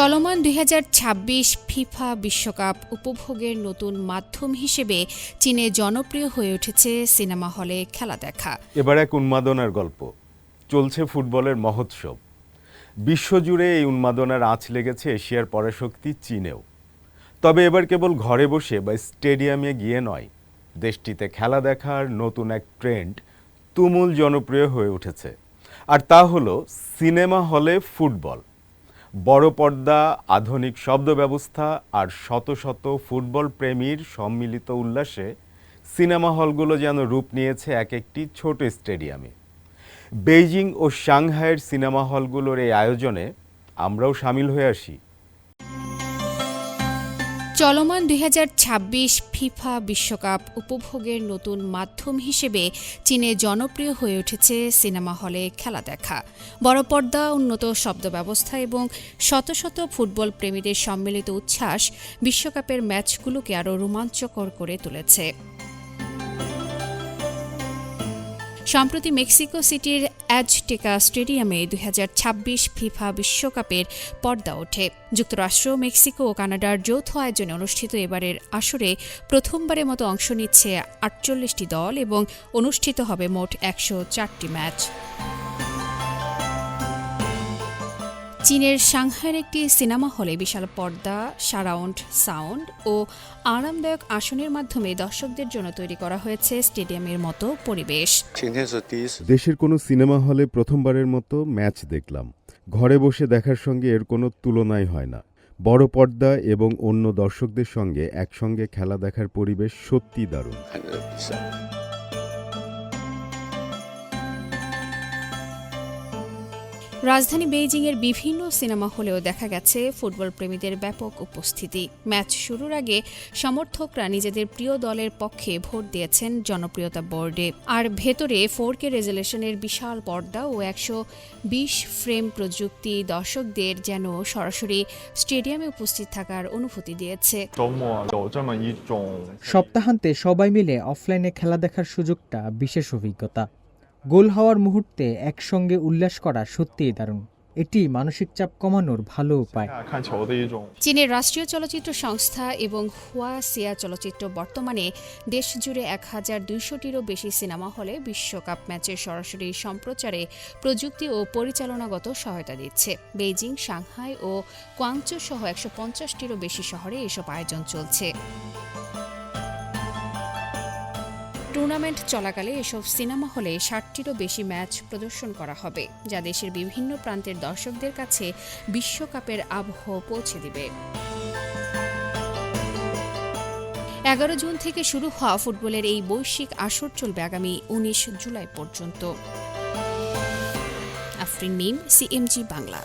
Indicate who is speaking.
Speaker 1: চলমান ২০২৬ ফিফা বিশ্বকাপ উপভোগের নতুন মাধ্যম হিসেবে চীনে জনপ্রিয় হয়ে উঠেছে সিনেমা হলে খেলা দেখা।
Speaker 2: এবার এক উন্মাদনার গল্প চলছে ফুটবলের মহোৎসব। বিশ্বজুড়ে এই উন্মাদনার আঁচ লেগেছে এশিয়ার পরাশক্তি চীনেও। তবে এবার কেবল ঘরে বসে বা স্টেডিয়ামে গিয়ে নয়, দেশটিতে খেলা দেখার নতুন এক ট্রেন্ড তুমুল জনপ্রিয় হয়ে উঠেছে। আর তা হলো সিনেমা হলে ফুটবল। বড় পর্দা, আধুনিক শব্দ ব্যবস্থা আর শত শত ফুটবল প্রেমীর সম্মিলিত উল্লাসে সিনেমা হলগুলো যেন রূপ নিয়েছে এক একটি ছোট স্টেডিয়ামে। বেইজিং ও সাংহাইয়ের সিনেমা হলগুলোর এই আয়োজনে আমরাও সামিল হয়ে আসি।
Speaker 1: চলমান ২০২৬ ফিফা বিশ্বকাপ উপভোগের নতুন মাধ্যম হিসেবে চীনে জনপ্রিয় হয়ে উঠেছে সিনেমা হলে খেলা দেখা। বড় পর্দা, উন্নত শব্দ ব্যবস্থা এবং শত শত ফুটবল প্রেমীদের সম্মিলিত উচ্ছ্বাস বিশ্বকাপের ম্যাচগুলোকে আরও রোমাঞ্চকর করে তুলেছে। সম্প্রতি মেক্সিকো সিটির অ্যাজটেকা স্টেডিয়ামে ২০২৬ ফিফা বিশ্বকাপের পর্দা ওঠে। যুক্তরাষ্ট্র, মেক্সিকো ও কানাডার যৌথ আয়োজনে অনুষ্ঠিত এবারের আসরে প্রথমবারের মতো অংশ নিচ্ছে ৪৮টি দল এবং অনুষ্ঠিত হবে মোট ১০৪টি ম্যাচ। চীনের সাংহাইয়ের একটি সিনেমা হলে বিশাল পর্দা, সারাউন্ড সাউন্ড ও আরামদায়ক আসনের মাধ্যমে দর্শকদের জন্য তৈরি করা হয়েছে স্টেডিয়ামের মতো পরিবেশ।
Speaker 2: দেশের কোনো সিনেমা হলে প্রথমবারের মতো ম্যাচ দেখলাম। ঘরে বসে দেখার সঙ্গে এর কোনো তুলনাই হয় না। বড় পর্দা এবং অন্য দর্শকদের সঙ্গে একসঙ্গে খেলা দেখার পরিবেশ সত্যিই দারুণ।
Speaker 1: রাজধানী বেইজিংয়ের বিভিন্ন সিনেমা হলেও দেখা গেছে ফুটবল প্রেমীদের ব্যাপক উপস্থিতি। ম্যাচ শুরুর আগে সমর্থকরা নিজেদের প্রিয় দলের পক্ষে ভোট দিয়েছেন জনপ্রিয়তা বোর্ডে। আর ভেতরে 4K রেজুলেশনের বিশাল পর্দা ও ১২০ ফ্রেম প্রযুক্তি দর্শকদের যেন সরাসরি স্টেডিয়ামে উপস্থিত থাকার অনুভূতি দিয়েছে।
Speaker 3: সপ্তাহান্তে সবাই মিলে অফলাইনে খেলা দেখার সুযোগটা বিশেষ অভিজ্ঞতা। গোল হওয়ার মুহূর্তে একসঙ্গে উল্লাস করা সত্যিই দারুণ। এটি মানসিক চাপ কমানোর ভালো উপায়।
Speaker 1: চীনের রাষ্ট্রীয় চলচ্চিত্র সংস্থা এবং হুয়াসিয়া চলচ্চিত্র বর্তমানে দেশ জুড়ে ১,২০০টিরও বেশি সিনেমা হলে বিশ্বকাপ ম্যাচের সরাসরি সম্প্রচারে প্রযুক্তি ও পরিচালনাগত সহায়তা দিচ্ছে। বেইজিং, সাংহাই ও কোয়াংচৌ সহ ১৫০টিরও বেশি শহরে এসব আয়োজন চলছে। টুর্নামেন্ট চলাকালে এসব সিনেমা হলে ৬০টিরও বেশি ম্যাচ প্রদর্শন করা হবে, যা দেশের বিভিন্ন প্রান্তের দর্শকদের কাছে বিশ্বকাপের আবহ পৌঁছে দিবে। ১১ জুন থেকে শুরু হওয়া ফুটবলের এই বৈশ্বিক আসর চলবে আগামী ১৯ জুলাই পর্যন্ত। আফরিন মিম, CMG বাংলা।